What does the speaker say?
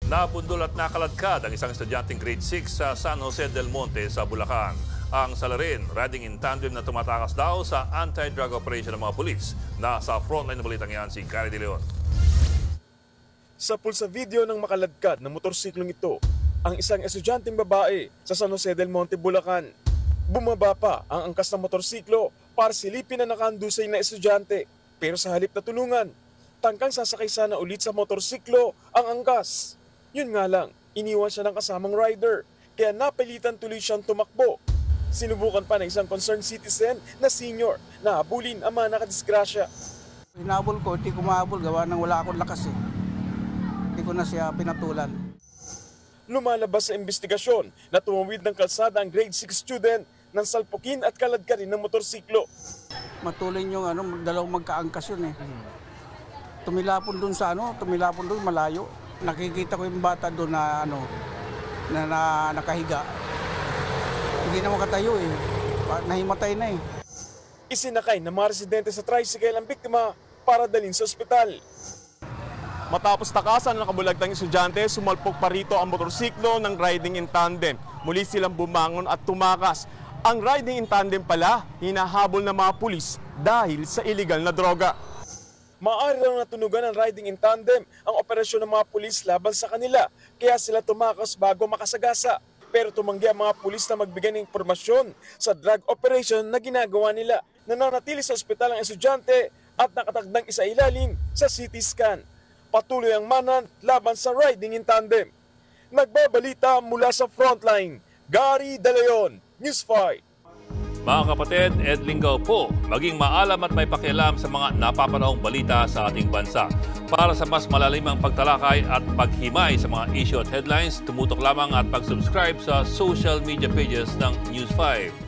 Napundol at nakaladkad ang isang estudyanteng grade 6 sa San Jose del Monte sa Bulacan. Ang salarin, riding in tandem na tumatakas daw sa anti-drug operation ng mga pulis. Nasa frontline ng balitang yan si Gary De Leon. Sa pulsa video ng makaladkad na motorsiklong ito, ang isang estudyanteng babae sa San Jose del Monte, Bulacan. Bumaba pa ang angkas ng motorsiklo para silipin na nakahandusay na estudyante. Pero sa halip na tulungan, tangkang sasakay sana ulit sa motorsiklo ang angkas. Yun nga lang, iniwan siya ng kasamang rider, kaya napilitan tuloy siyang tumakbo. Sinubukan pa ng isang concerned citizen na senior na habulin ang mga nakadisgrasya. Hinabol ko, hindi ko mahabol, gawa nang wala akong lakas eh. Hindi ko na siya pinatulan. Lumalabas sa investigasyon na tumawid ng kalsada ang grade 6 student ng salpukin at kaladkarin ng motorsiklo. Matulin yung dalawang magkaangkas yun eh. Tumilapon dun malayo. Nakikita ko yung bata doon na nakahiga. Hindi na makatayo eh. Nahimatay na eh. Isinakay ng mga residente sa tricycle ang biktima para dalhin sa ospital. Matapos takasan ng kabulagtang estudyante, sumalpok pa rito ang motorsiklo ng riding in tandem. Muli silang bumangon at tumakas. Ang riding in tandem pala, hinahabol ng mga pulis dahil sa illegal na droga. Maaari lang natunugan ng riding in tandem ang operasyon ng mga pulis laban sa kanila, kaya sila tumakas bago makasagasa. Pero tumanggi ang mga pulis na magbigay ng impormasyon sa drug operation na ginagawa nila. Nananatili sa ospital ang estudyante at nakatagdang isailalim sa CT scan. Patuloy ang manhunt laban sa riding in tandem. Nagbabalita mula sa frontline, Gary De Leon, News 5. Mga kapatid, Ed Lingaw po, maging maalam at may pakialam sa mga napapanahong balita sa ating bansa. Para sa mas malalimang pagtalakay at paghimay sa mga issue at headlines, tumutok lamang at pag-subscribe sa social media pages ng News 5.